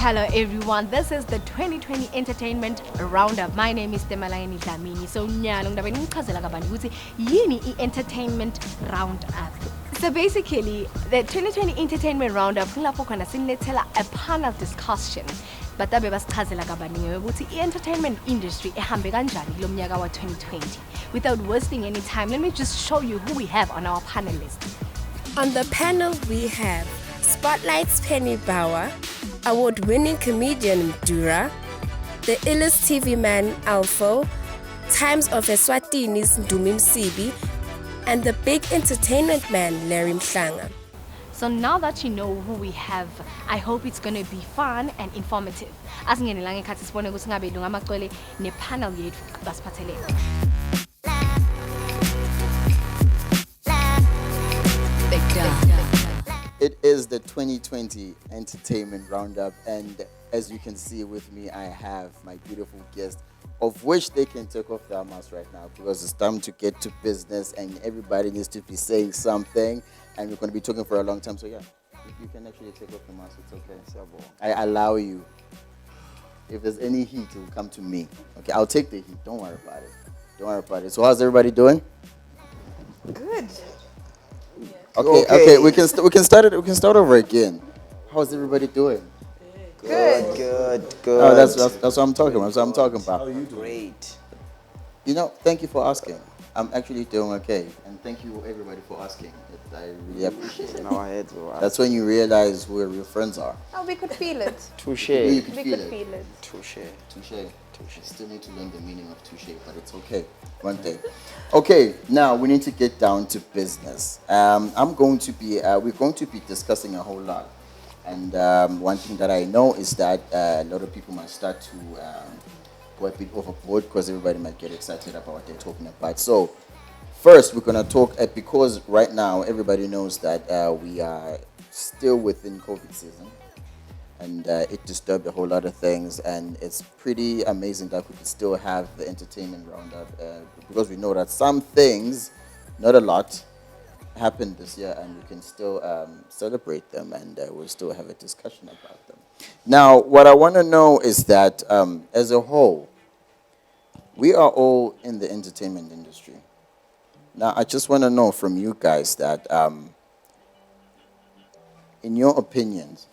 Hello everyone. This is the 2020 Entertainment Roundup. My name is Temalani Dlamini. So nyalo ngidabeni ngichazela kabanzi ukuthi yini i-Entertainment Roundup. So basically, the 2020 Entertainment Roundup kulapho khona sinilethela a panel discussion. Batabe basichazela kabaningi ukuthi i-entertainment industry ihambe kanjani kulo mnyaka wa 2020. Without wasting any time, let me just show you who we have on our panelists. On the panel we have Spotlight's Penny Bauer, award-winning comedian Mdura, the illest TV man Alfo, Times of Eswatini's Ndumi Msibi, and the big entertainment man Larry Mhlanga. So now that you know who we have, I hope it's going to be fun and informative. Asingenelanga ikhathi sibone ukuthi ngabe lunga amacwele ne-panel yethu basiphatheleni. It is the 2020 Entertainment Roundup, and as you can see with me, I have my beautiful guest, of which they can take off their masks right now because it's time to get to business and everybody needs to be saying something, and we're going to be talking for a long time. So yeah, if you can actually take off the mask, it's okay. I allow you. If there's any heat, it will come to me. Okay, I'll take the heat. Don't worry about it. Don't worry about it. So how's everybody doing? Good. Okay. We can start it. We can start over again. How's everybody doing? Good. Oh, that's what I'm talking about. That's what I'm talking about. How are you doing? Great. You know, thank you for asking. I'm actually doing okay, and thank you everybody for asking. I really appreciate it. Our heads were That's when you realize who your real friends are. Oh, we could feel it. touche. You can We feel could it. feel it. Touche. Touche. I still need to learn the meaning of touche, but it's okay. One day. Okay, now we need to get down to business. We're going to be discussing a whole lot. And one thing that I know is that a lot of people might start to go a bit overboard because everybody might get excited about what they're talking about. So first, we're going to talk, because right now everybody knows that we are still within COVID season. And it disturbed a whole lot of things, and it's pretty amazing that we can still have the entertainment roundup because we know that some things, not a lot, happened this year, and we can still celebrate them, and we'll still have a discussion about them. Now, what I want to know is that as a whole, we are all in the entertainment industry. Now, I just want to know from you guys that, in your opinions,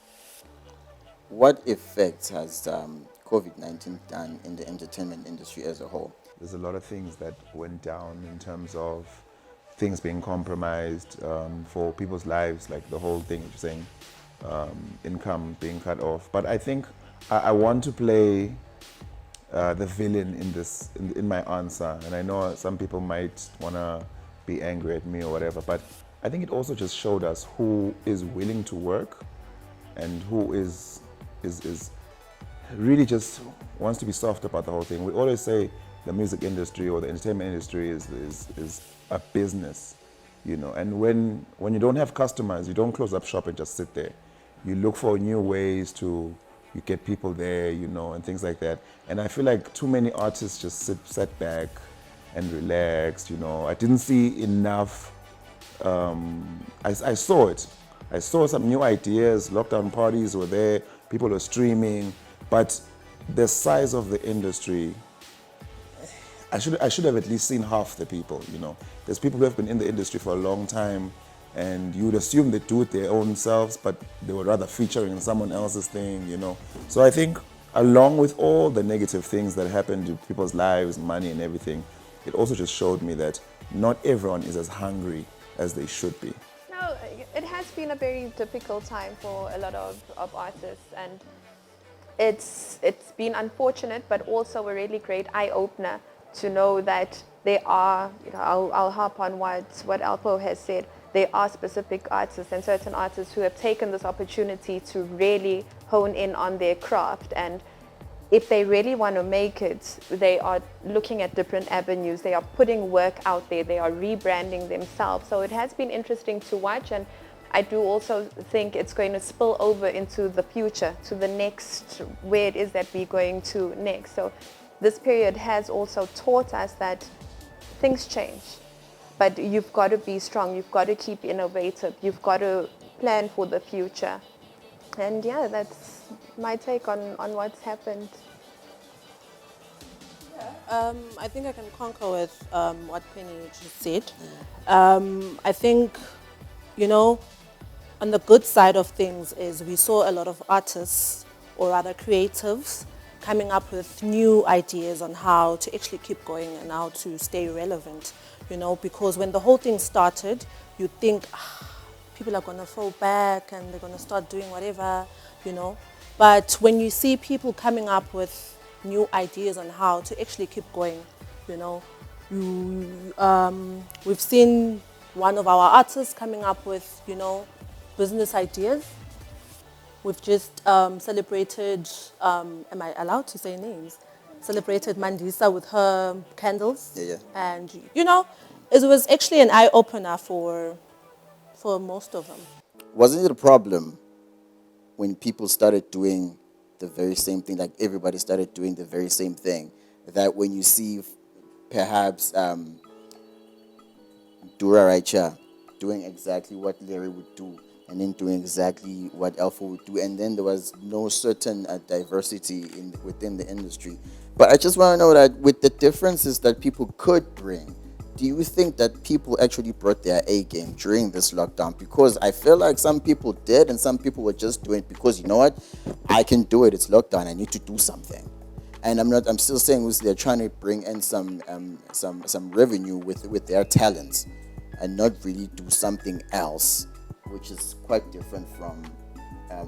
what effects has COVID-19 done in the entertainment industry as a whole? There's a lot of things that went down in terms of things being compromised for people's lives, like the whole thing, you're saying, income being cut off. But I think I want to play the villain in my answer. And I know some people might want to be angry at me or whatever, but I think it also just showed us who is willing to work and who is really just wants to be soft about the whole thing. We always say the music industry or the entertainment industry is a business, you know. And when you don't have customers, you don't close up shop and just sit there. You look for new ways to get people there, you know, and things like that. And I feel like too many artists just sat back and relaxed, you know. I didn't see enough. I saw it. I saw some new ideas. Lockdown parties were there. People were streaming, but the size of the industry, I should have at least seen half the people, you know. There's people who have been in the industry for a long time, and you would assume they do it their own selves, but they were rather featuring someone else's thing, you know. So I think along with all the negative things that happened to people's lives, money and everything, it also just showed me that not everyone is as hungry as they should be. No, it has been a very difficult time for a lot of artists, and it's been unfortunate, but also a really great eye-opener to know that there are, you know, I'll harp on what Alpo has said, there are specific artists and certain artists who have taken this opportunity to really hone in on their craft, and if they really want to make it, they are looking at different avenues, they are putting work out there, they are rebranding themselves. So it has been interesting to watch, and I do also think it's going to spill over into the future, to the next, where it is that we're going to next. So this period has also taught us that things change, but you've got to be strong, you've got to keep innovative, you've got to plan for the future. And yeah, that's my take on what's happened. I think I can concur with what Penny just said. I think, on the good side of things is we saw a lot of artists, or rather creatives, coming up with new ideas on how to actually keep going and how to stay relevant, because when the whole thing started, you think people are going to fall back and they're going to start doing whatever, But when you see people coming up with new ideas on how to actually keep going, we've seen one of our artists coming up with, business ideas. We've just celebrated, am I allowed to say names? Celebrated Mandisa with her candles. Yeah. And, it was actually an eye-opener for most of them. Wasn't it a problem when people started doing the very same thing, like everybody started doing the very same thing, that when you see perhaps Dura Raicha doing exactly what Larry would do, and then doing exactly what Alpha would do, and then there was no certain diversity within the industry. But I just want to know that with the differences that people could bring, do you think that people actually brought their A game during this lockdown? Because I feel like some people did, and some people were just doing it because, you know what, I can do it. It's lockdown. I need to do something. And I'm still saying they're trying to bring in some revenue with their talents, and not really do something else, which is quite different from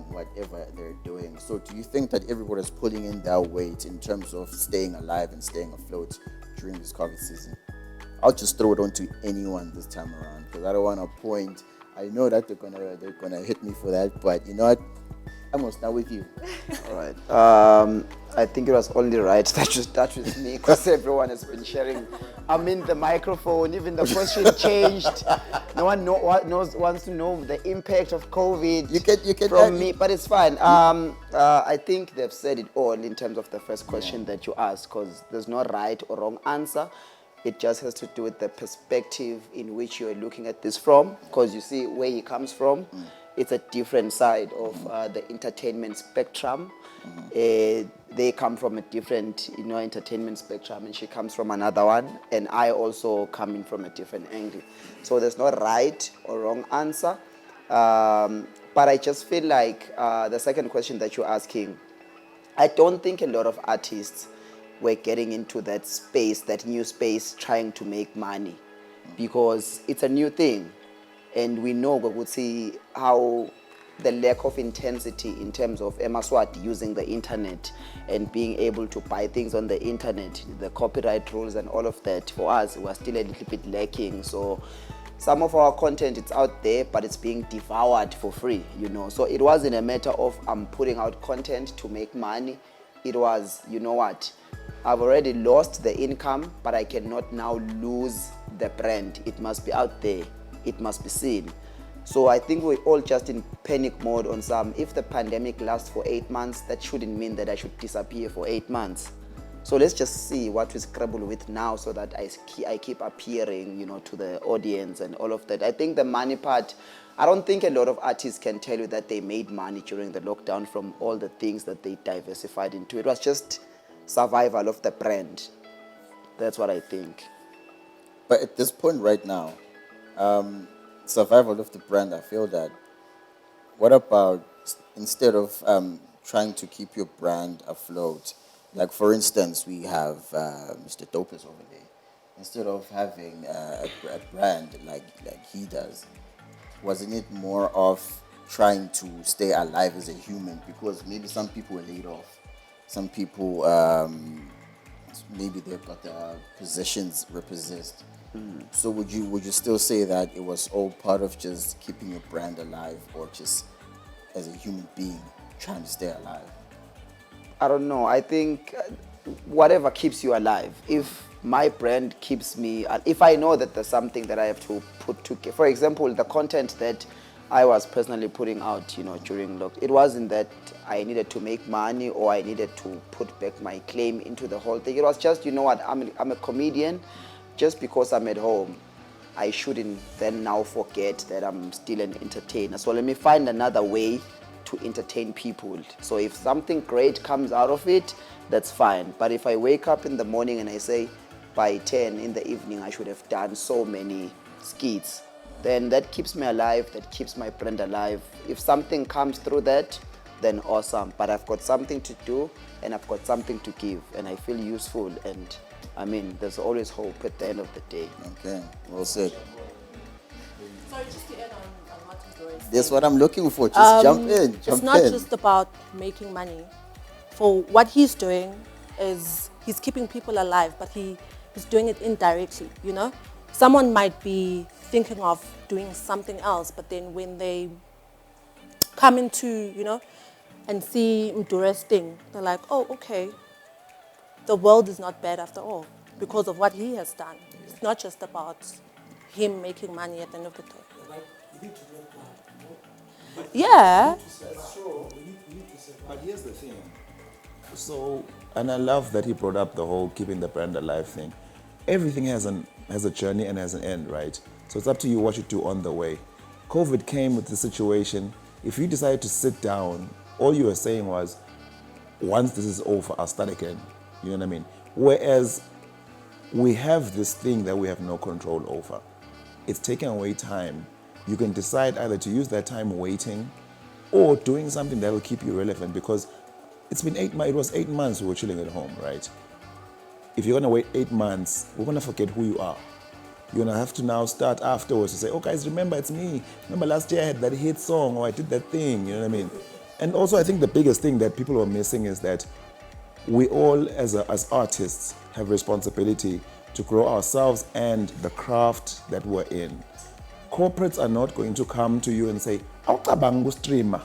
whatever they're doing. So do you think that everybody's pulling in their weight in terms of staying alive and staying afloat during this COVID season? I'll just throw it on to anyone this time around, because I don't want to point. I know that they're gonna hit me for that, but you know what? I'm gonna start with you. All right. I think it was only right that you start with me, because everyone has been sharing. I'm in the microphone. Even the question changed. No one wants to know the impact of COVID. You can from me, but it's fine. I think they've said it all in terms of the first question that you asked, because there's no right or wrong answer. It just has to do with the perspective in which you're looking at this from, because you see where he comes from. It's a different side of the entertainment spectrum. They come from a different, entertainment spectrum, and she comes from another one, and I also come in from a different angle. So there's no right or wrong answer. But I just feel like the second question that you're asking, I don't think a lot of artists were getting into that space, that new space, trying to make money, because it's a new thing. And we know, we would see how the lack of intensity in terms of Emma Swart using the internet and being able to buy things on the internet, the copyright rules and all of that, for us, we're still a little bit lacking. So some of our content, it's out there, but it's being devoured for free, So it wasn't a matter of I'm putting out content to make money. It was, you know what, I've already lost the income, but I cannot now lose the brand. It must be out there. It must be seen. So I think we're all just in panic mode on some. If the pandemic lasts for 8 months, that shouldn't mean that I should disappear for 8 months. So let's just see what we scrabble with now, so that I keep appearing, to the audience and all of that. I think the money part, I don't think a lot of artists can tell you that they made money during the lockdown from all the things that they diversified into. It was just survival of the brand. That's what I think. But at this point right now, survival of the brand, I feel that, what about instead of trying to keep your brand afloat, like for instance, we have Mr. Dopus over there, instead of having a brand like he does, wasn't it more of trying to stay alive as a human? Because maybe some people were laid off, some people maybe they've got their positions repossessed. So would you still say that it was all part of just keeping your brand alive, or just as a human being trying to stay alive? I don't know. I think whatever keeps you alive. If my brand keeps me, if I know that there's something that I have to put together, for example, the content that I was personally putting out, during lockdown. It wasn't that I needed to make money or I needed to put back my claim into the whole thing. It was just, you know what, I'm a comedian. Just because I'm at home, I shouldn't then now forget that I'm still an entertainer. So let me find another way to entertain people. So if something great comes out of it, that's fine. But if I wake up in the morning and I say, by 10 in the evening, I should have done so many skits, then that keeps me alive, that keeps my brand alive. If something comes through that, then awesome. But I've got something to do and I've got something to give and I feel useful, and I mean, there's always hope at the end of the day. Okay, well said. Sorry, just to add on what Dora is That's what I'm looking for. Just jump in. It's not just about making money. For what he's doing is he's keeping people alive, but he's doing it indirectly, Someone might be thinking of doing something else, but then when they come into, and see Mdura's thing, they're like, oh, okay, the world is not bad after all because of what he has done. It's not just about him making money at the end of the day. Yeah. But here's the thing. So, and I love that he brought up the whole keeping the brand alive thing. Everything has a journey and has an end, right? So it's up to you what you do on the way. COVID came with the situation. If you decide to sit down, all you were saying was, once this is over, I'll start again. You know what I mean? Whereas we have this thing that we have no control over. It's taking away time. You can decide either to use that time waiting or doing something that will keep you relevant, because it was 8 months we were chilling at home, right? If you're gonna wait 8 months, we're gonna forget who you are. You're gonna have to now start afterwards to say, oh guys, remember it's me. Remember last year I had that hit song, or I did that thing, you know what I mean? And also I think the biggest thing that people are missing is that we all as artists have responsibility to grow ourselves and the craft that we're in. Corporates are not going to come to you and say, awucabanga ukustreama,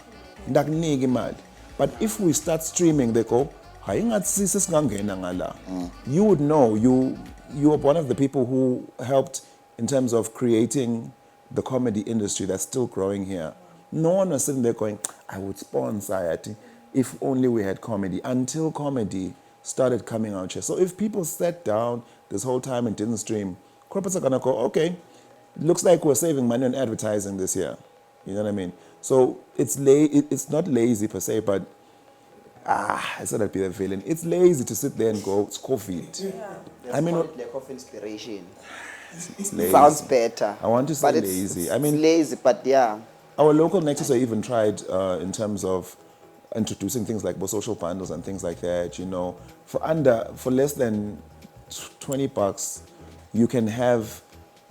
ndakunika imali. But if we start streaming, they go, hayi ngathi sise singangena ngala. You would know, you are one of the people who helped in terms of creating the comedy industry that's still growing here. No one was sitting there going, I would sponsor it if only we had comedy, until comedy started coming out here. So if people sat down this whole time and didn't stream, corporates are gonna go, okay, looks like we're saving money on advertising this year. You know what I mean? So it's not lazy per se, but I said I'd be the villain. It's lazy to sit there and go, it's COVID. I mean, lack of inspiration. It's lazy. Sounds better. I want to say but lazy. It's lazy, but yeah. Our local Nexus are even tried in terms of introducing things like social bundles and things like that. For less than $20, you can have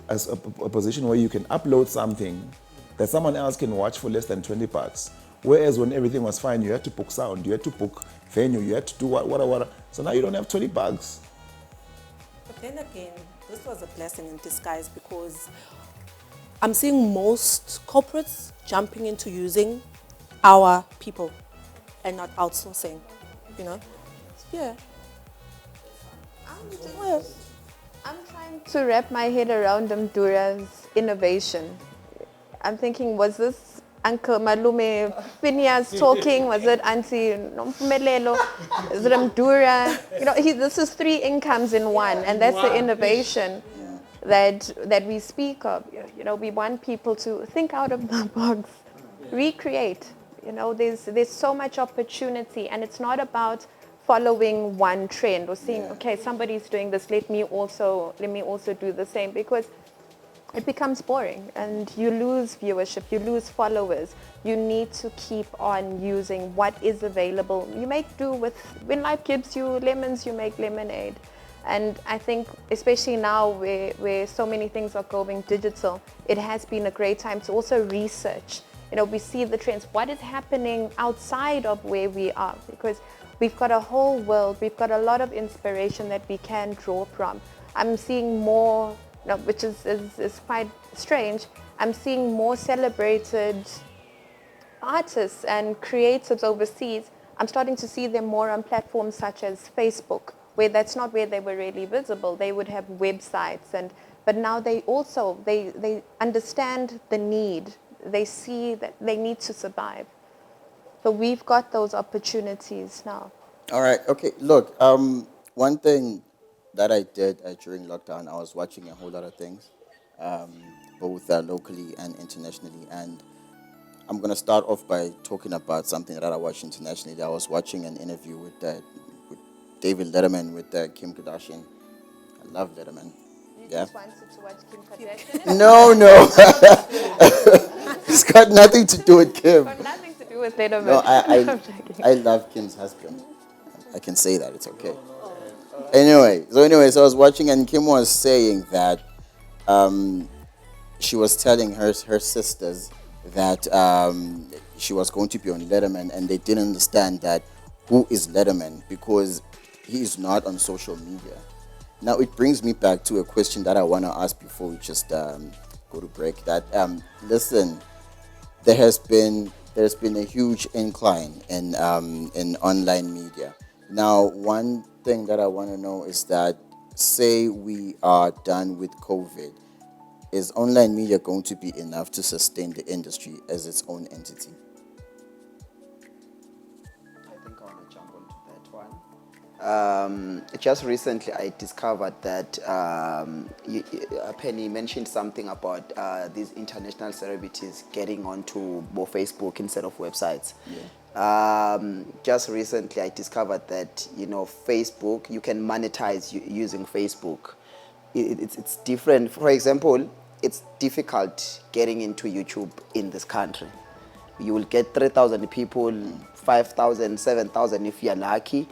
a position where you can upload something that someone else can watch for less than $20. Whereas when everything was fine, you had to book sound, you had to book venue, you had to do what. So now you don't have $20. But then again, this was a blessing in disguise, because I'm seeing most corporates jumping into using our people and not outsourcing, Yeah. I'm trying to wrap my head around Mdura's innovation. I'm thinking, was this Uncle Malume Phineas talking? Was it Auntie Nompumelelo? Is it Mdura? This is 3 incomes in one, and that's the innovation that we speak of. We want people to think out of the box, recreate. There's so much opportunity, and it's not about following one trend or saying, okay, somebody's doing this, let me also do the same, because it becomes boring and you lose viewership, you lose followers. You need to keep on using what is available. You make do with, when life gives you lemons, you make lemonade. And I think especially now where so many things are going digital, it has been a great time to also research. We see the trends, what is happening outside of where we are, because we've got a whole world, we've got a lot of inspiration that we can draw from. I'm seeing more, which is quite strange, I'm seeing more celebrated artists and creatives overseas. I'm starting to see them more on platforms such as Facebook, where that's not where they were really visible. They would have websites, but now they understand the need. they see that they need to survive. So we've got those opportunities now. All right. Okay. Look, one thing that I did during lockdown, I was watching a whole lot of things, um, both locally and internationally. And I'm gonna start off by talking about something that I watched internationally. I was watching an interview with David Letterman with Kim Kardashian. I love Letterman. You Yeah. just wanted to watch Kim Kardashian? No, no. It's got nothing to do with Kim. Got nothing to do with Letterman. No, I'm I, joking. I love Kim's husband. I can say that. It's okay. So I was watching, and Kim was saying that she was telling her sisters that she was going to be on Letterman, and they didn't understand that who is Letterman because he is not on social media. Now it brings me back to a question that I want to ask before we just go to break. That listen, there's been a huge incline in online media. Now, one thing that I want to know is that, say we are done with COVID, is online media going to be enough to sustain the industry as its own entity? I think I want to jump onto that one. Just recently, I discovered that Penny mentioned something about these international celebrities getting onto more Facebook instead of websites. Just recently, I discovered that Facebook, you can monetize using Facebook. It's different. For example, it's difficult getting into YouTube in this country. You will get 3,000 people, 5,000, 7,000 if you're lucky,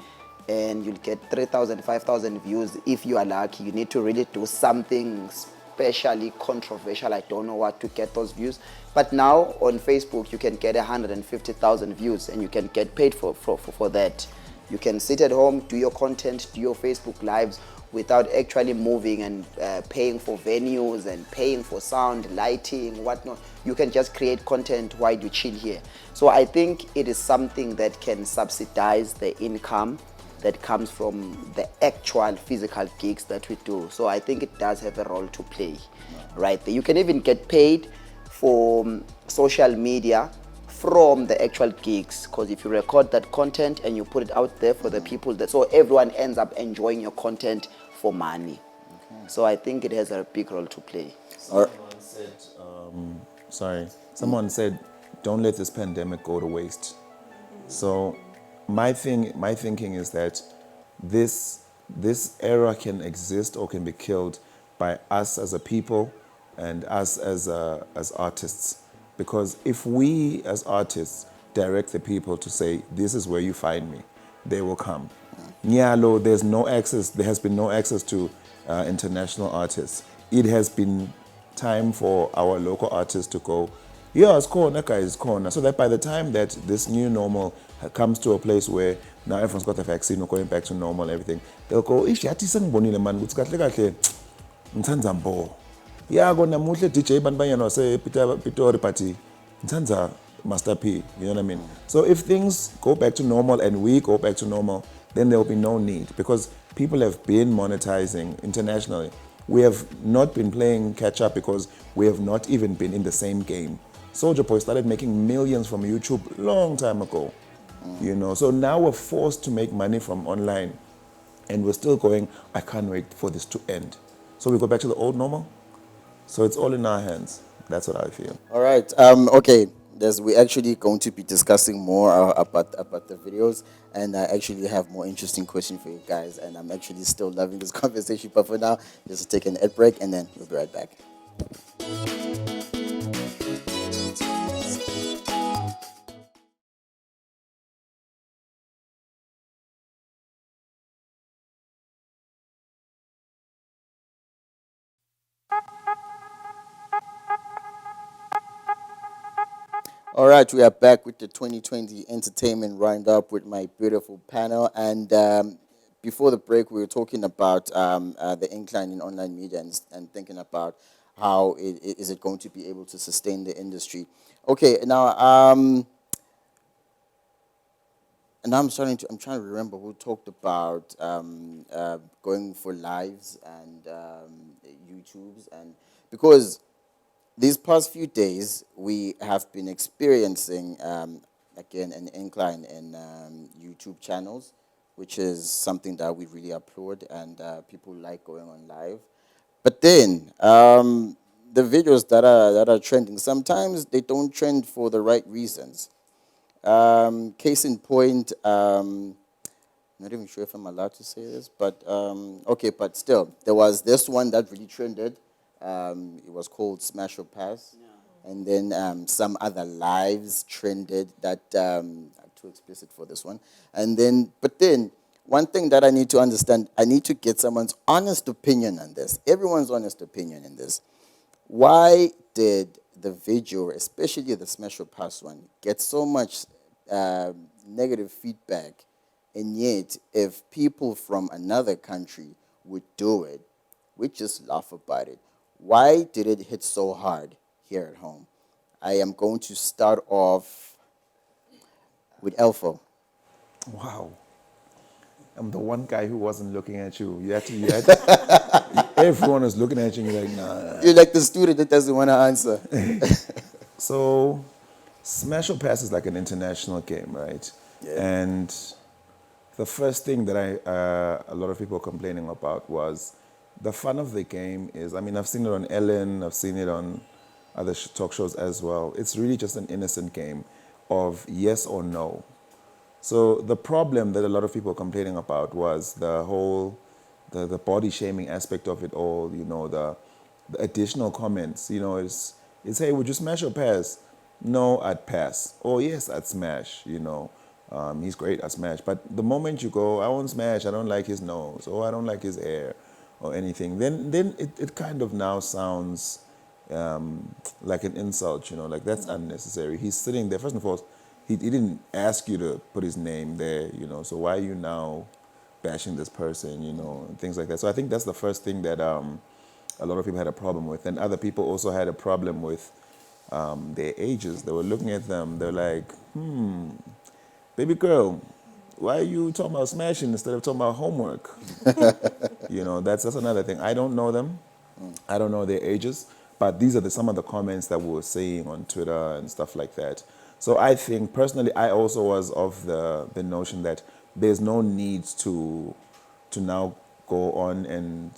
and you'll get 3,000, 5,000 views if you are lucky. You need to really do something especially controversial. I don't know what to get those views. But now on Facebook, you can get 150,000 views and you can get paid for that. You can sit at home, do your content, do your Facebook lives without actually moving and paying for venues and paying for sound, lighting, whatnot. You can just create content while you chill here. So I think it is something that can subsidize the income that comes from the actual physical gigs that we do. So I think it does have a role to play, right? You can even get paid for social media from the actual gigs, because if you record that content and you put it out there for the people, so everyone ends up enjoying your content for money. So I think it has a big role to play. Someone said, don't let this pandemic go to waste. So my thinking is that this era can exist or can be killed by us as a people and us as artists. Because if we as artists direct the people to say, this is where you find me, they will come. Nyalo, there has been no access to international artists. It has been time for our local artists to go, yeah, it's corner, guys, it's corner. So that by the time that this new normal comes to a place where now everyone's got the vaccine, we're going back to normal and everything, they'll go, ish, yathi sengibonile man, ukuthi kahle kahle, ngithanda mbo. Yeah, go namuhle DJ banbanyana wase Pitori party. Ngithanda Master P, you know what I mean? So if things go back to normal and we go back to normal, then there will be no need, because people have been monetizing internationally. We have not been playing catch up because we have not even been in the same game. Soulja Boy started making millions from YouTube long time ago, you know. So now we're forced to make money from online, and we're still going, I can't wait for this to end. So we go back to the old normal. So it's all in our hands. That's what I feel. All right. Okay. We're actually going to be discussing more about the videos, and I actually have more interesting questions for you guys. And I'm actually still loving this conversation. But for now, just take an ad break, and then we'll be right back. All right, we are back with the 2020 entertainment roundup with my beautiful panel. And before the break, we were talking about the incline in online media and thinking about how is it going to be able to sustain the industry. Okay, now and I'm trying to remember who talked about going for lives and YouTubes, and because these past few days, we have been experiencing, again, an incline in YouTube channels, which is something that we really applaud and people like going on live. But then, the videos that are trending, sometimes they don't trend for the right reasons. Case in point, not even sure if I'm allowed to say this, but okay, but still, there was this one that really trended. It was called Smash or Pass. And then some other lives trended that are too explicit for this one. And then, but then, one thing that I need to understand, I need to get someone's honest opinion on this, everyone's honest opinion in this. Why did the video, especially the Smash or Pass one, get so much negative feedback? And yet, if people from another country would do it, we just laugh about it. Why did it hit so hard here at home? I am going to start off with Elfo. Wow. I'm the one guy who wasn't looking at you. Everyone was looking at you and you're like, nah. You're like the student that doesn't want to answer. So, Smash or Pass is like an international game, right? Yeah. And the first thing that a lot of people were complaining about was the fun of the game is, I mean, I've seen it on Ellen, I've seen it on other talk shows as well. It's really just an innocent game of yes or no. So the problem that a lot of people were complaining about was the whole, the body shaming aspect of it all, you know, the additional comments, you know, it's hey, would you smash or pass? No, I'd pass. Oh, yes, I'd smash, you know. He's great at smash. But the moment you go, I won't smash, I don't like his nose, or I don't like his hair, or anything, then it kind of now sounds like an insult, you know, like that's unnecessary. He's sitting there, first and foremost, he didn't ask you to put his name there, you know, so why are you now bashing this person, you know, and things like that. So I think that's the first thing that a lot of people had a problem with. And other people also had a problem with their ages. They were looking at them, they're like, baby girl, why are you talking about smashing instead of talking about homework? You know, that's another thing. I don't know them. I don't know their ages. But these are some of the comments that we were saying on Twitter and stuff like that. So I think, personally, I also was of the notion that there's no need to now go on and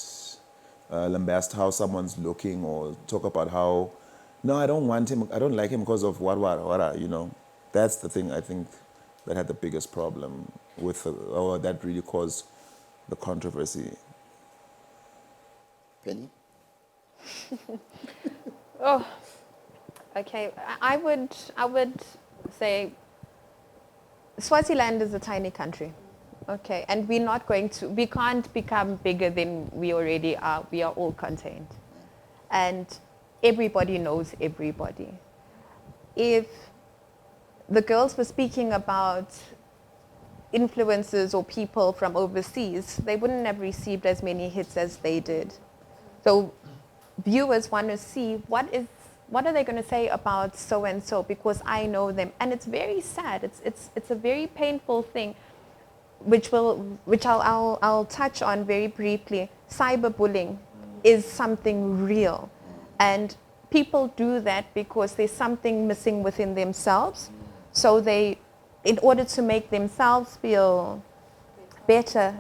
lambast how someone's looking or talk about how, no, I don't want him, I don't like him because of what, you know. That's the thing I think that had the biggest problem with, or that really caused the controversy. Penny? Oh, okay. I would say Swaziland is a tiny country, okay, and we can't become bigger than we already are. We are all contained, and everybody knows everybody. If the girls were speaking about influencers or people from overseas, they wouldn't have received as many hits as they did. So viewers want to see what are they going to say about so and so, because I know them, and it's very sad. It's a very painful thing, which I'll touch on very briefly. Cyberbullying is something real, and people do that because there's something missing within themselves. So in order to make themselves feel better,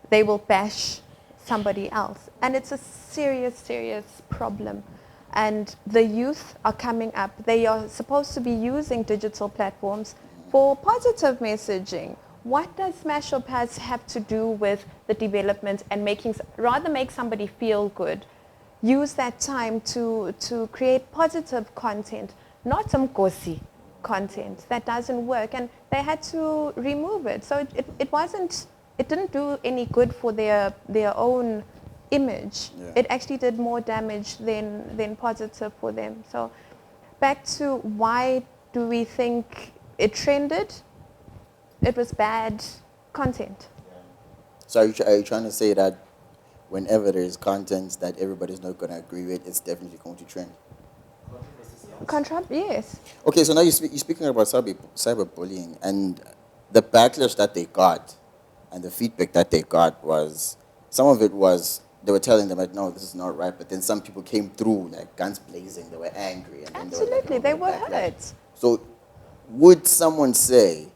they will bash somebody else. And it's a serious, serious problem. And the youth are coming up. They are supposed to be using digital platforms for positive messaging. What does Smash or Pass have to do with the development and rather make somebody feel good? Use that time to create positive content, not some gossip content that doesn't work. And they had to remove it. So it didn't do any good for their own image. Yeah. It actually did more damage than positive for them. So back to why do we think it trended? It was bad content. So are you trying to say that whenever there is content that everybody's not going to agree with, it's definitely going to trend? Yes. Okay, so now you're speaking about cyberbullying, and the backlash that they got and the feedback that they got was, some of it was they were telling them like, no, this is not right. But then some people came through like guns blazing. They were angry, and then Absolutely, they they were, were like, backlash. hurt. So, would someone say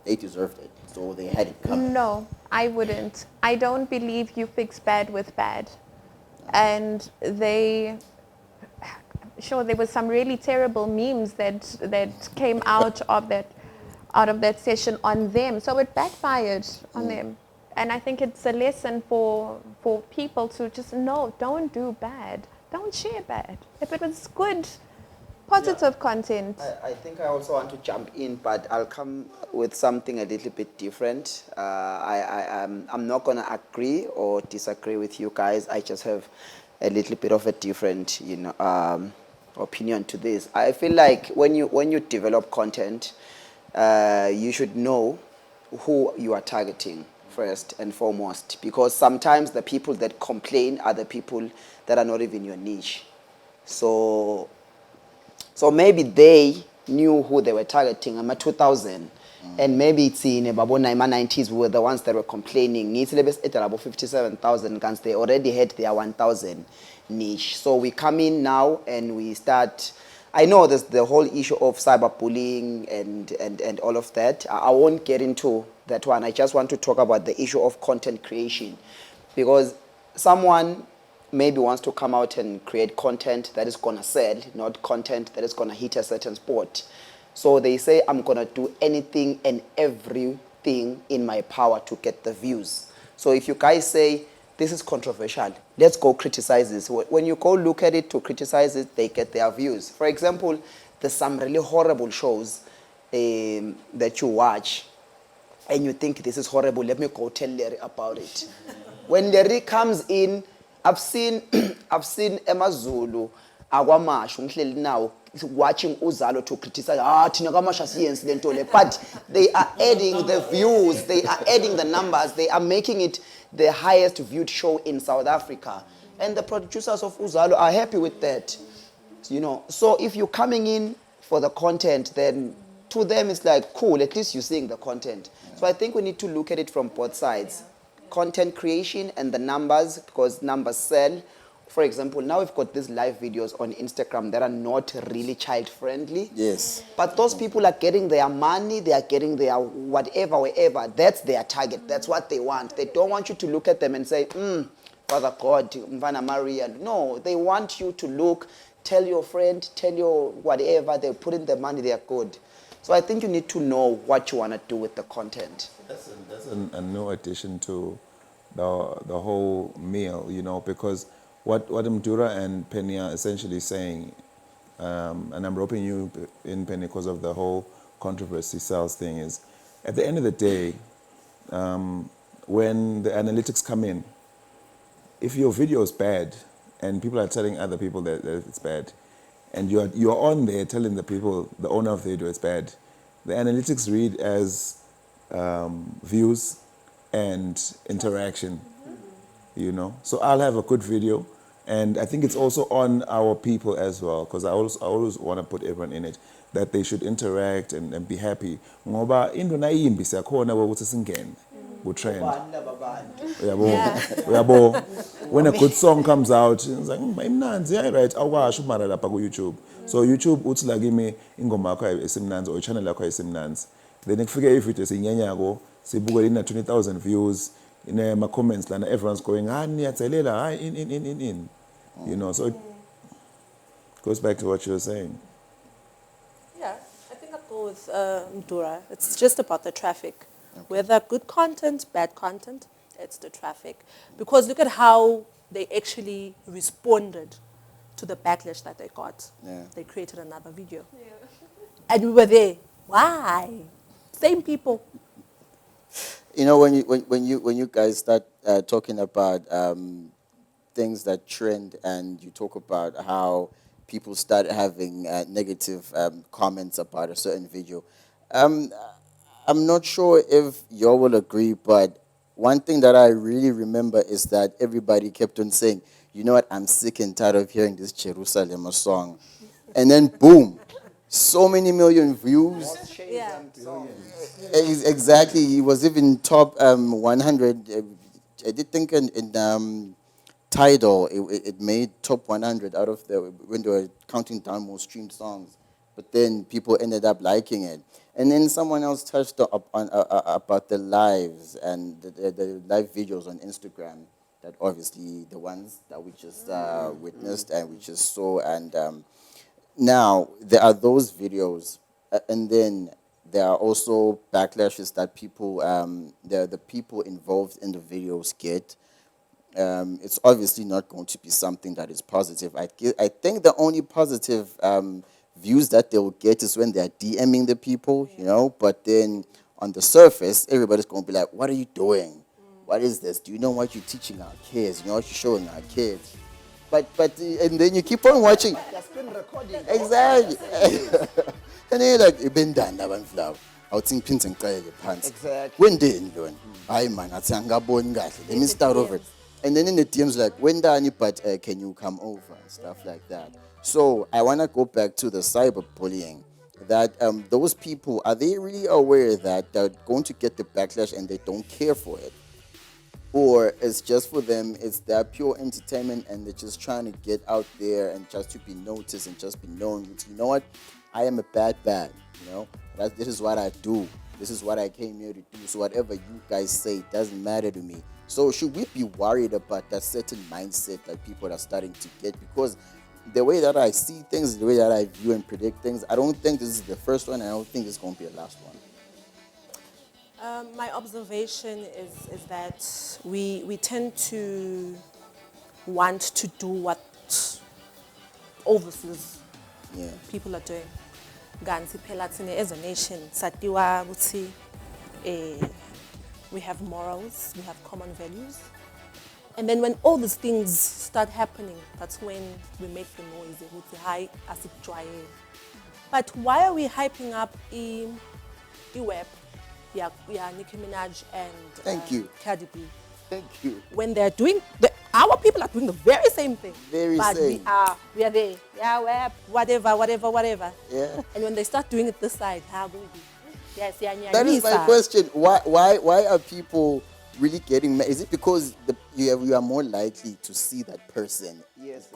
they deserved it, so they had it coming? No, I wouldn't. I don't believe you fix bad with bad. And sure, there was some really terrible memes that came out of that session on them. So it backfired on them. And I think it's a lesson for people to just know, don't do bad. Don't share bad. If it was good, positive content. I think I also want to jump in, but I'll come with something a little bit different. I'm not going to agree or disagree with you guys. I just have a little bit of a different, opinion to this. I feel like when you develop content, you should know who you are targeting first and foremost, because sometimes the people that complain are the people that are not even your niche. So maybe they knew who they were targeting. I'm at 2000. And maybe it's in about 90s were the ones that were complaining. It's about 57,000 guns. They already had their 1,000 niche. So we come in now and we start. I know there's the whole issue of cyberbullying and all of that. I won't get into that one. I just want to talk about the issue of content creation, because someone maybe wants to come out and create content that is going to sell, not content that is going to hit a certain spot. So they say, I'm going to do anything and everything in my power to get the views. So if you guys say, this is controversial, let's go criticize this. When you go look at it to criticize it, they get their views. For example, there's some really horrible shows that you watch and you think this is horrible, let me go tell Larry about it. When Larry comes in, I've seen Emma Zulu, Agwamash, ungihleli now, watching Uzalo to criticize, thina kwamasha siyensi lento le, but they are adding the views, they are adding the numbers, they are making it the highest viewed show in South Africa. And the producers of Uzalo are happy with that. So if you're coming in for the content, then to them it's like, cool, at least you're seeing the content. So I think we need to look at it from both sides. Content creation and the numbers, because numbers sell. For example, now we've got these live videos on Instagram that are not really child friendly. Yes. But those people are getting their money, they are getting their whatever, wherever. That's their target. That's what they want. They don't want you to look at them and say, Father God, Mvana Maria. No, they want you to look, tell your friend, tell your whatever. They put in the money, they are good. So I think you need to know what you want to do with the content. That's a new addition to the whole meal, because what Mdura and Penny are essentially saying, and I'm roping you in, Penny, because of the whole controversy sales thing, is at the end of the day, when the analytics come in, if your video is bad and people are telling other people that it's bad, and you're on there telling the people, the owner of the video, it's bad, the analytics read as views and interaction, So I'll have a good video, and I think it's also on our people as well, because I always want to put everyone in it, that they should interact and be happy. Ngoba into nayimbi siyakhona ukuthi singene ku-trend. Uyabo, when a good song comes out, it's like, imnanzi, yeah, right, awasho mara lapha ku-YouTube. So YouTube uthi la kimi ingoma yakho esimnanzi or channel yakho esimnanzi. Then kufike ivideo sinyanyako, sibukela ina 20,000 views, in my comments lana everyone's going, niyatselela, in. So it goes back to what you were saying. Yeah, I think I'll go with Mdura. It's just about the traffic. Okay. Whether good content, bad content, it's the traffic. Because look at how they actually responded to the backlash that they got. Yeah. They created another video. Yeah. And we were there. Why? Same people. When you guys start talking about things that trend, and you talk about how people start having negative comments about a certain video, I'm not sure if y'all will agree, but one thing that I really remember is that everybody kept on saying, you know what, I'm sick and tired of hearing this Jerusalem song. And then boom, so many million views. Yeah. Exactly, he was even top 100. I did think in Tidal, it made top 100 out of the when they were counting down most streamed songs, but then people ended up liking it. And then someone else touched on about the lives and the live videos on Instagram. That obviously the ones that we just witnessed and we just saw, and now there are those videos, and then there are also backlashes that people, the people involved in the videos get. It's obviously not going to be something that is positive. I think the only positive views that they will get is when they're DMing the people, you know. But then on the surface, everybody's going to be like, "What are you doing? What is this? Do you know what you're teaching our kids? You know what you're showing our kids?" But and then you keep on watching. Exactly. And then you're like, "You've been done, Labanflaw. I'll think pins and pants." Exactly. When did you? Hi man, I think I'm born guys. Let me start over. And then in the DMs like, when Danny, but can you come over and stuff like that. So I want to go back to the cyberbullying. That those people, are they really aware that they're going to get the backlash and they don't care for it? Or it's just for them, it's their pure entertainment and they're just trying to get out there and just to be noticed and just be known. You know what? I am a bad, you know? This is what I do. This is what I came here to do. So whatever you guys say doesn't matter to me. So should we be worried about that certain mindset that people are starting to get? Because the way that I see things, the way that I view and predict things, I don't think this is the first one. I don't think it's going to be the last one. My observation is that we tend to want to do what overseas people are doing. Gansi phela thina as a nation satiwa ukuthi we have morals, we have common values. And then when all these things start happening, that's when we make the noise ukuthi hi asikujwayele. But why are we hyping up web? Yeah, Nicki Minaj and Thank you. Cardi B. Thank you. When they're doing, our people are doing the very same thing. But Same. we are there. Yeah, web, whatever. Yeah. And when they start doing it this side, how will it be? Yes, yeah. That is my question. Why are people really getting mad? Is it because you are more likely to see that person? Yes.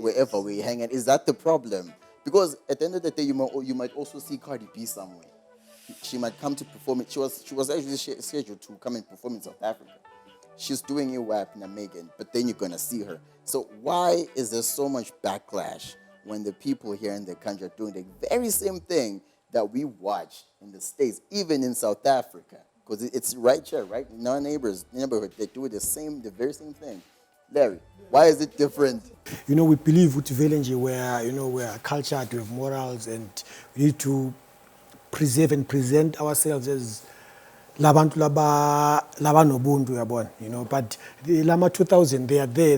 Wherever we hang out. Is that the problem? Because at the end of the day, you might also see Cardi B somewhere. She might come to perform it. She was actually scheduled to come and perform in South Africa. She's doing a WAP in Megan, but then you're gonna see her. So why is there so much backlash when the people here in the country are doing the very same thing that we watch in the States, even in South Africa? Because it's right here, right in our neighborhood, they do the very same thing. Larry, why is it different? You know, we believe with Village we're cultured, we have morals, and we need to preserve and present ourselves as labantu laba nobuntu yabona, you know. But the Lama 2000, they are there.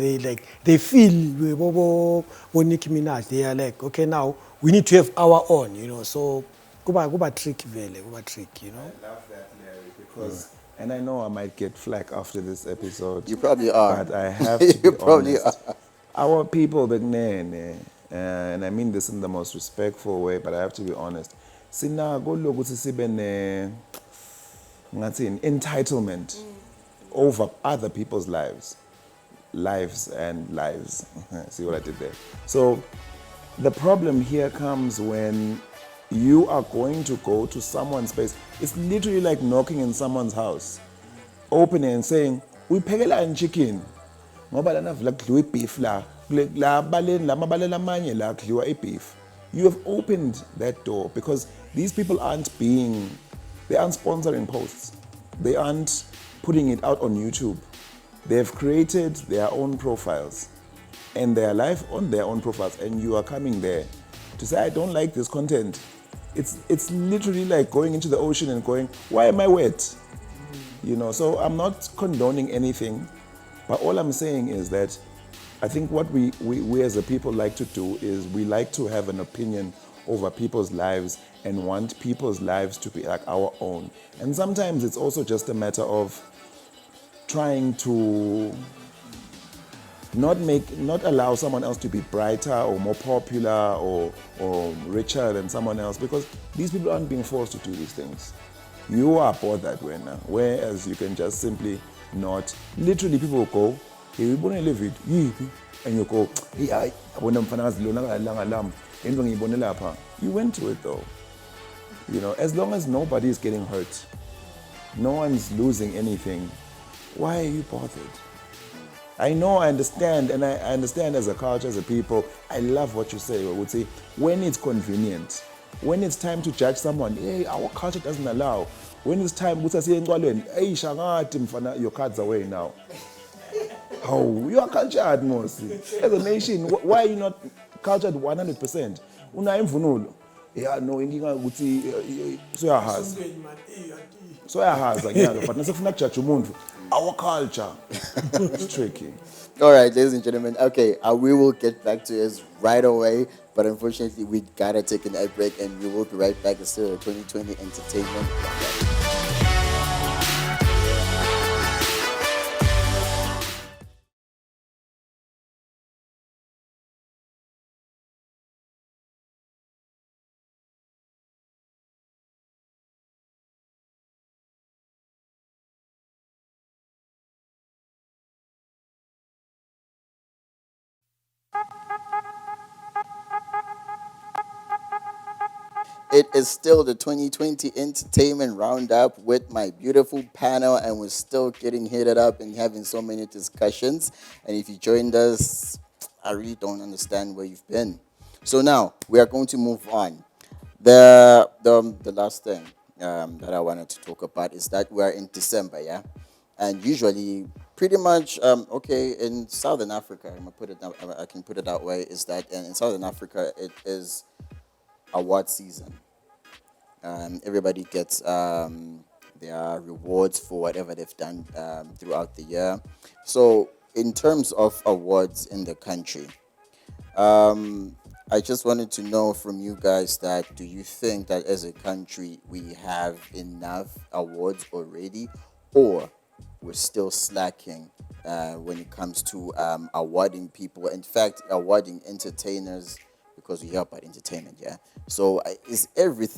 They feel bo Nicki Minaj. They are like, okay, now we need to have our own, you know. So kuba trick vele, kuba trick, you know. I love that, Larry, because. And I know I might get flack after this episode. You probably are. But I have to be You probably honest. are. Our people back then, and I mean this in the most respectful way, but I have to be honest. Sinako lokuthi sibe entitlement over other people's lives. See what I did there? So the problem here comes when you are going to go to someone's space. It's literally like knocking in someone's house, opening and saying, "Uyiphekela chicken." Ngoba lana vela kudliwa beef la baleni lamabalela amanye la kudliwa beef. You have opened that door because these people they aren't sponsoring posts. They aren't putting it out on YouTube. They have created their own profiles and their life on their own profiles, and you are coming there to say, "I don't like this content." It's literally like going into the ocean and going, "Why am I wet?" You know, so I'm not condoning anything, but all I'm saying is that I think what we as a people like to do is we like to have an opinion over people's lives and want people's lives to be like our own. And sometimes it's also just a matter of trying to not allow someone else to be brighter or more popular or richer than someone else, because these people aren't being forced to do these things. You are bothered whereas you can just simply not literally people will go, hey, we want to live it, and you go, hey, I want to you went to it though. You know, as long as nobody is getting hurt, no one's losing anything, why are you bothered? I know, I understand, and I understand as a culture, as a people, I love what you say. I would say, when it's convenient, when it's time to judge someone, hey, our culture doesn't allow. When it's time, hey, Shangati, mfana, your cards away now. Oh, you are cultured, mostly. As a nation, why are you not cultured 100%? Yeah, no, inginga ukuthi soyahaza. Soyahaza ngiyalo, but nasifuna kujudge umuntu, our culture. It's tricky. All right, ladies and gentlemen. Okay, we will get back to this right away, but unfortunately, we gotta take an ad break, and we will be right back. It's still a 2020 entertainment. It is still the 2020 Entertainment Roundup with my beautiful panel, and we're still getting heated up and having so many discussions. And if you joined us, I really don't understand where you've been. So now we are going to move on. The last thing that I wanted to talk about is that we're in December, yeah, and usually, pretty much, okay, in Southern Africa, I can put it that way. Is that in Southern Africa it is award season. Everybody gets their rewards for whatever they've done throughout the year. So, in terms of awards in the country, I just wanted to know from you guys that do you think that as a country we have enough awards already, or we're still slacking when it comes to awarding people? In fact, awarding entertainers, because we hear about entertainment, yeah. So is every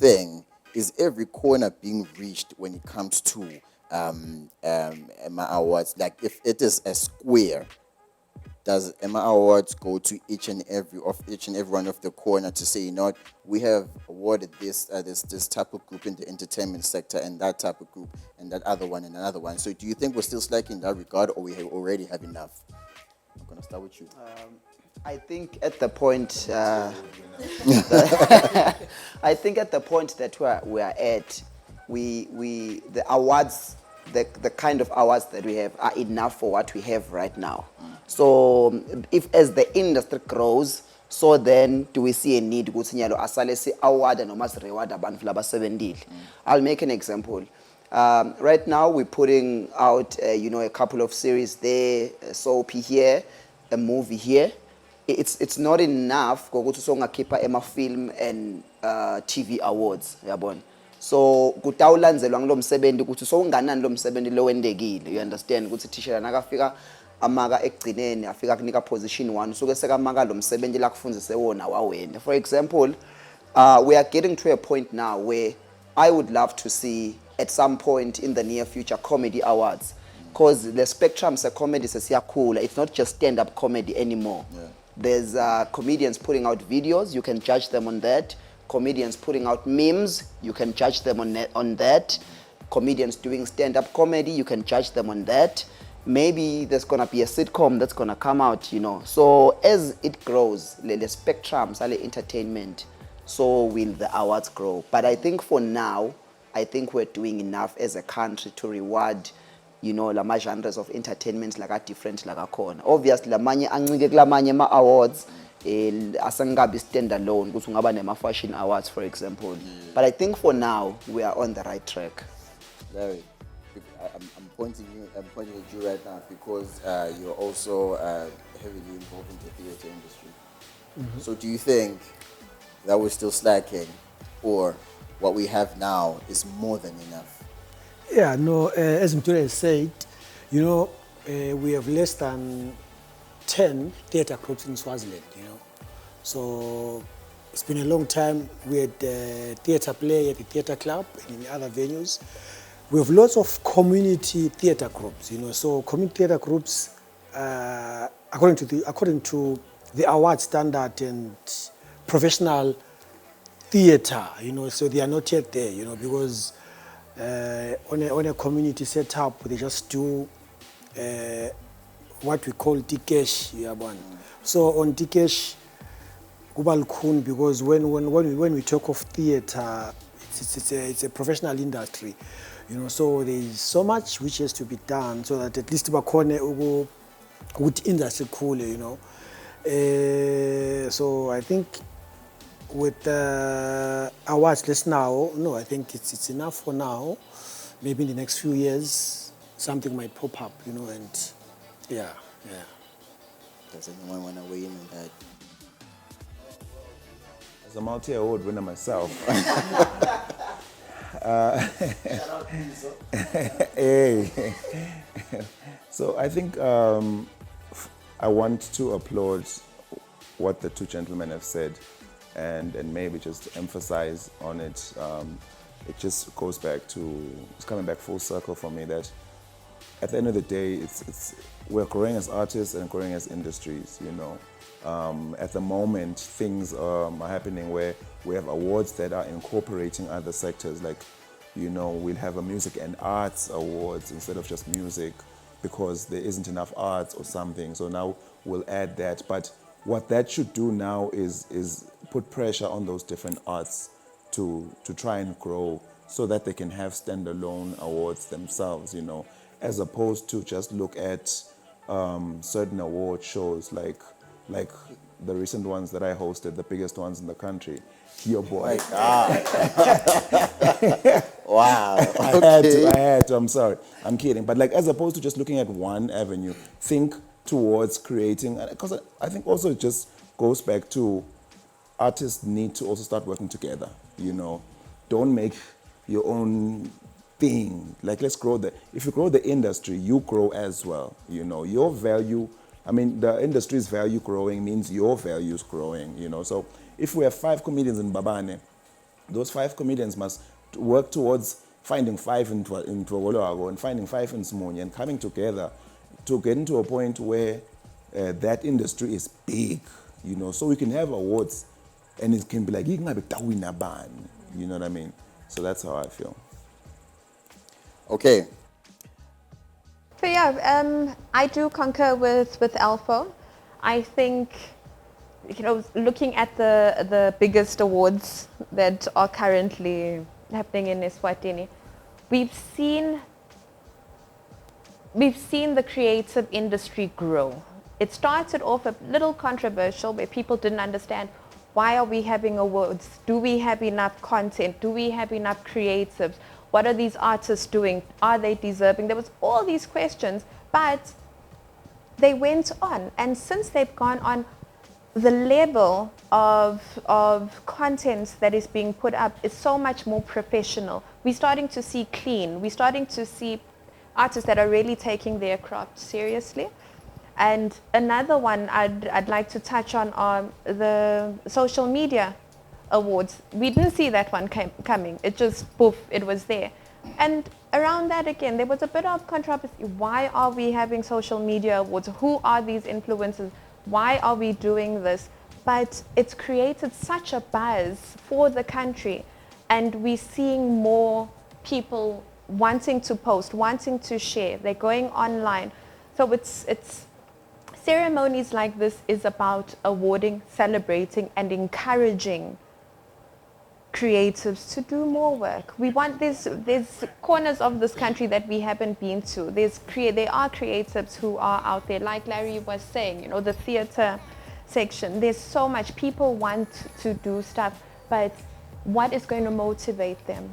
corner being reached when it comes to Emma Awards? Like, if it is a square, does Emma Awards go to each and every one of the corner to say, you know what, we have awarded this type of group in the entertainment sector, and that type of group, and that other one, and another one? So do you think we're still slacking in that regard, or we already have enough? I'm gonna start with you. I think at the point, I think at the point that we are at, the awards, the kind of awards that we have are enough for what we have right now. So if as the industry grows, so then do we see a need ukuthi nyalo asale si award noma si reward abantu labasebenzile? I'll make an example. Right now we're putting out a couple of series there, a soap here, a movie here. It's not enough ngokuthi songakhipha ema-film and TV awards, yabona. So kutawulandzelwa ngilo msebenzi ukuthi sowunganani lo msebenzi lo wendekile, you understand, ukuthi thishela nakafika amaka ekugcineni afika kunika position 1 suke sekamaka lo msebenzi la kufundzise wona wawena. For example, we are getting to a point now where I would love to see at some point in the near future comedy awards, because the spectrum of comedy is cool. It's not just stand-up comedy anymore. Yeah. There's comedians putting out videos, you can judge them on that. Comedians putting out memes, you can judge them on that. Comedians doing stand-up comedy, you can judge them on that. Maybe there's gonna be a sitcom that's gonna come out, So as it grows, the spectrum, the entertainment, so will the awards grow. But I think for now, I think we're doing enough as a country to reward lama genres of entertainment like a different like a corner. Obviously lamanye ancike kulamanye ma awards asangabi stand alone ukuthi ungaba nema fashion awards, for example. But I think for now we are on the right track. Larry, I'm pointing at you right now because you're also heavily involved in the theater industry. So do you think that we're still slacking, or what we have now is more than enough? Yeah, no, as Mture said, we have less than 10 theatre groups in Swaziland, So it's been a long time. We had the theatre play at the theatre club and in other venues. we have lots of community theatre groups, you know. So community theatre groups, according to the award standard and professional theatre, you know, so they are not yet there, you know, because on a community setup, they just do what we call tikesh, yabona. So on tikesh, kubalkhuni, because when we talk of theatre, it's a professional industry, you know. So there is so much which has to be done so that at least bakhone ukuthi industry cool, you know. So I think with awards list now, no, I think it's enough for now. Maybe in the next few years, something might pop up, you know, and yeah. Does anyone want to weigh in on that? As a multi-award winner myself, hey. So I think I want to applaud what the two gentlemen have said, and maybe just emphasize on it. It just goes back to, it's coming back full circle for me that at the end of the day, we're growing as artists and growing as industries, you know. At the moment, things are happening where we have awards that are incorporating other sectors, like, you know, we'll have a music and arts awards instead of just music because there isn't enough arts or something. So now we'll add that. But what that should do now is put pressure on those different arts to try and grow so that they can have standalone awards themselves, you know, as opposed to just look at certain award shows like the recent ones that I hosted, the biggest ones in the country. Your boy. Wow. I had to, I'm sorry. I'm kidding. But like, as opposed to just looking at one avenue, think towards creating, because I think also it just goes back to artists need to also start working together, you know. Don't make your own thing. Like, let's grow if you grow the industry, you grow as well, you know. Your value, I mean, the industry's value growing means your value is growing, you know. So if we have 5 comedians in Babane, those 5 comedians must work towards finding 5 in Twagolago and finding 5 in Simonye and coming together to get into a point where that industry is big, you know, so we can have awards and it can be like, you know what I mean? So that's how I feel. Okay. So yeah, I do concur with Alpha. I think, you know, looking at the biggest awards that are currently happening in Eswatini, we've seen the creative industry grow. It started off a little controversial where people didn't understand, why are we having awards? Do we have enough content? Do we have enough creatives? What are these artists doing? Are they deserving? There was all these questions, but they went on. And since they've gone on, the level of content that is being put up is so much more professional. We're starting to see clean. We're starting to see artists that are really taking their craft seriously. And another one I'd like to touch on are the social media awards. We didn't see that one coming. It just, poof, it was there. And around that again, there was a bit of controversy. Why are we having social media awards? Who are these influencers? Why are we doing this? But it's created such a buzz for the country. And we're seeing more people wanting to post, wanting to share. They're going online. So it's ceremonies like this is about awarding, celebrating, and encouraging creatives to do more work. We want there's corners of this country that we haven't been to. There are creatives who are out there, like Larry was saying, you know, the theater section. There's so much people want to do stuff, but what is going to motivate them?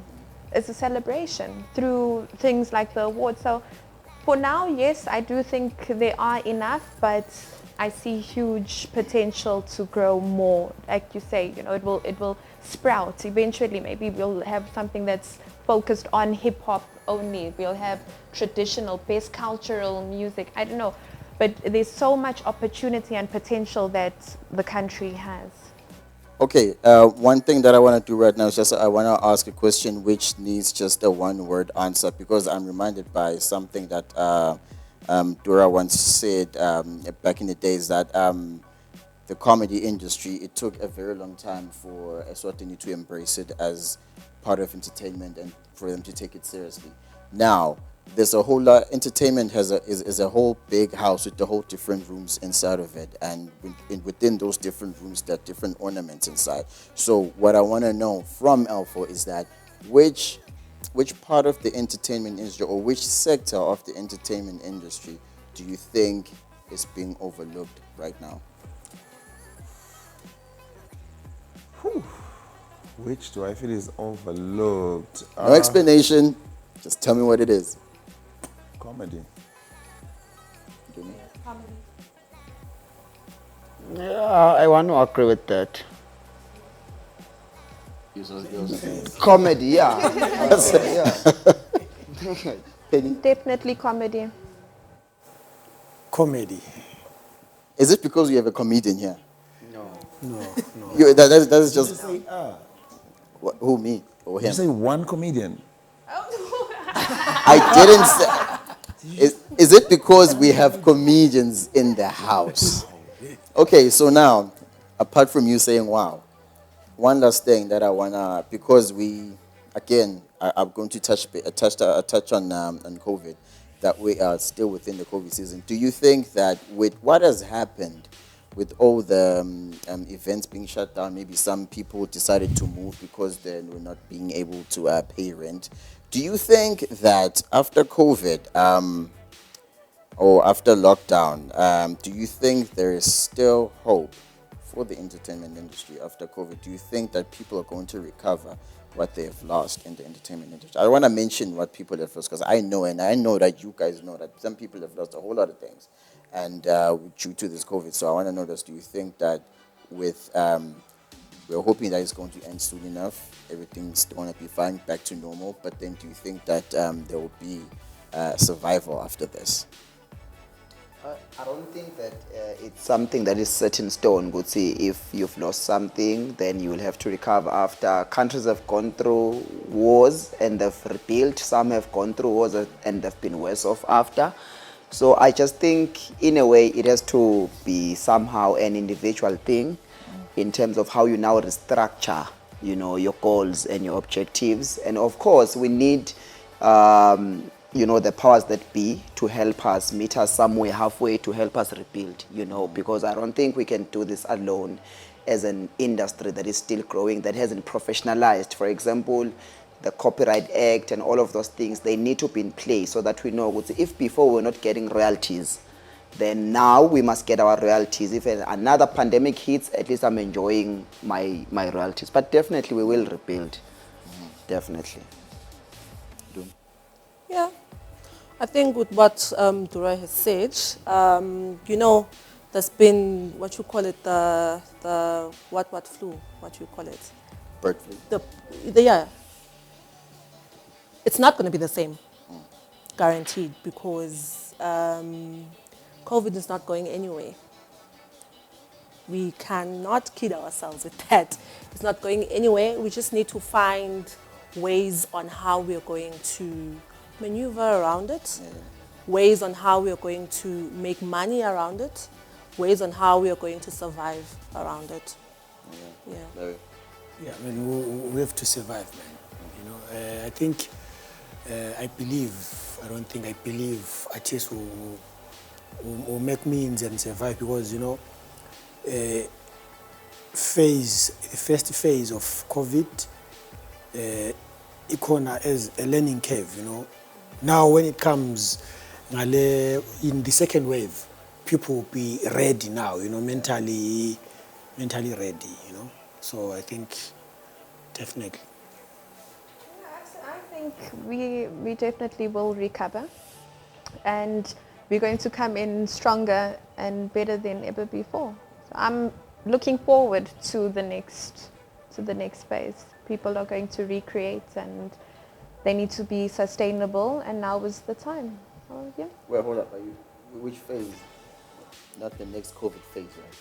It's a celebration through things like the awards. So for now, yes, I do think there are enough, but I see huge potential to grow more. Like you say, you know, it will sprout eventually. Maybe we'll have something that's focused on hip hop only. We'll have traditional, best cultural music. I don't know, but there's so much opportunity and potential that the country has. Okay, one thing that I want to do right now is just I want to ask a question which needs just a one-word answer because I'm reminded by something that Dora once said back in the days that the comedy industry, it took a very long time for Eswatini to embrace it as part of entertainment and for them to take it seriously. Now, there's a whole lot. Entertainment is a whole big house with the whole different rooms inside of it, and within those different rooms, there are different ornaments inside. So, what I want to know from Alpha is that which part of the entertainment industry or which sector of the entertainment industry do you think is being overlooked right now? Which do I feel is overlooked? No explanation. Just tell me what it is. Comedy. Give me. Yeah, I want to agree with that. Comedy, yeah. Yeah. Definitely comedy. Comedy. Is it because you have a comedian here? No. That's just. Who, me or Did you him? say one comedian? I didn't say. Is it because we have comedians in the house? Okay, so now, apart from you saying wow, one last thing that I wanna, because we, again, I'm going to touch on COVID, that we are still within the COVID season. Do you think that with what has happened, with all the events being shut down, maybe some people decided to move because they were not being able to pay rent. Do you think that after COVID or after lockdown, do you think there is still hope for the entertainment industry after COVID? Do you think that people are going to recover what they have lost in the entertainment industry? I want to mention what people have lost because I know, and I know that you guys know that some people have lost a whole lot of things. And due to this COVID, so I want to know this: do you think that with we're hoping that it's going to end soon enough, everything's going to be fine, back to normal? But then, do you think that there will be survival after this? I don't think that it's something that is set in stone. Good, see, if you've lost something, then you will have to recover after. Countries have gone through wars and they've rebuilt. Some have gone through wars and they've been worse off after. So I just think, in a way, it has to be somehow an individual thing in terms of how you now restructure, your goals and your objectives. And of course, we need, the powers that be to help us, meet us somewhere halfway to help us rebuild, because I don't think we can do this alone as an industry that is still growing, that hasn't professionalized. For example, the Copyright Act and all of those things, they need to be in place so that we know if before we're not getting royalties, then now we must get our royalties. If another pandemic hits, at least I'm enjoying my royalties. But definitely we will rebuild. Definitely. Yeah, I think with what Dora has said, there's been what you call it, the what flu, what you call it? Bird flu. Yeah. It's not going to be the same, guaranteed, because COVID is not going anywhere. We cannot kid ourselves with that. It's not going anywhere. We just need to find ways on how we're going to maneuver around it, ways on how we're going to make money around it, ways on how we're going to survive around it. Larry? Yeah, I mean, we have to survive, man. I think, I believe artists will make means and survive because, the first phase of COVID, Icona as a learning curve, Now when it comes in the second wave, people will be ready now, mentally ready, So I think definitely. I think we definitely will recover, and we're going to come in stronger and better than ever before. So I'm looking forward to the next phase. People are going to recreate, and they need to be sustainable, and now is the time. So, yeah. Well, hold up. Which phase? Not the next COVID phase, right?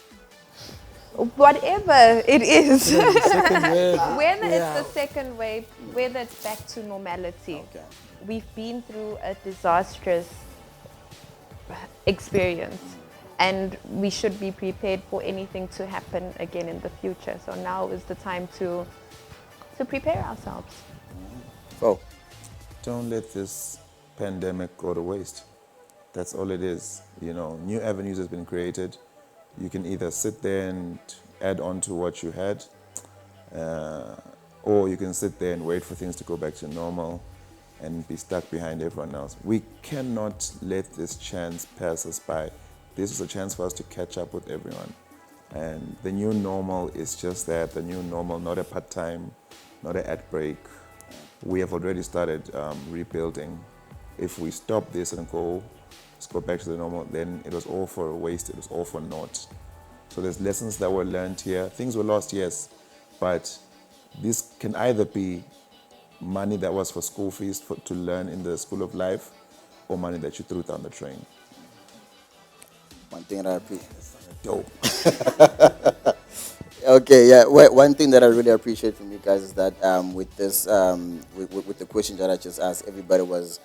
Whatever it is. Second wave. Whether Yeah. it's the second wave, whether it's back to normality. Okay. We've been through a disastrous experience, and we should be prepared for anything to happen again in the future. So now is the time to prepare ourselves. Oh, Don't let this pandemic go to waste. That's all it is. You know, new avenues has been created. You can either sit there and add on to what you had, or you can sit there and wait for things to go back to normal and be stuck behind everyone else. We cannot let this chance pass us by. This is a chance for us to catch up with everyone. And the new normal is just that, the new normal, not a part-time, not an ad break. We have already started rebuilding. If we stop this and let's go back to the normal, then it was all for a waste, it was all for naught. So there's lessons that were learned here. Things were lost, yes, but this can either be money that was for school fees to learn in the school of life, or money that you threw down the drain. one thing that I appreciate. Dope. Okay, yeah. One thing that I really appreciate from you guys is that with this, with the question that I just asked, everybody was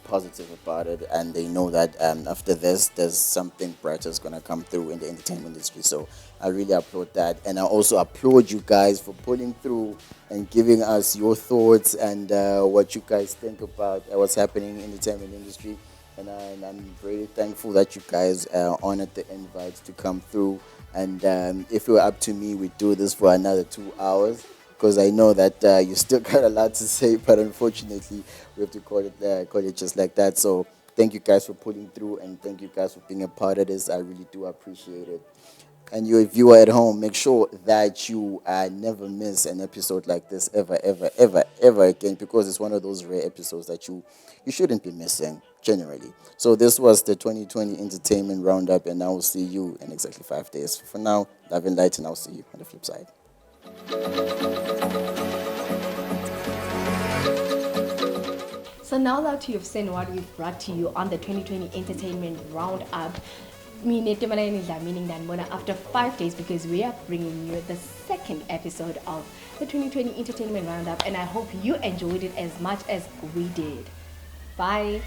positive about it, and they know that after this, there's something brighter is gonna come through in the entertainment industry. So I really applaud that, and I also applaud you guys for pulling through and giving us your thoughts and what you guys think about what's happening in the entertainment industry. And I'm very thankful that you guys honored the invite to come through. And if it were up to me, we'd do this for another 2 hours, because I know that you still got a lot to say, but unfortunately, we have to call it just like that. So thank you guys for pulling through, and thank you guys for being a part of this. I really do appreciate it. And you, viewer at home, make sure that you never miss an episode like this ever again, because it's one of those rare episodes that you shouldn't be missing, generally. So this was the 2020 Entertainment Roundup, and I will see you in exactly 5 days. For now, love and light, and I'll see you on the flip side. So now that you've seen what we've brought to you on the 2020 Entertainment Roundup, meaning that after 5 days, because we are bringing you the second episode of the 2020 Entertainment Roundup, and I hope you enjoyed it as much as we did. Bye.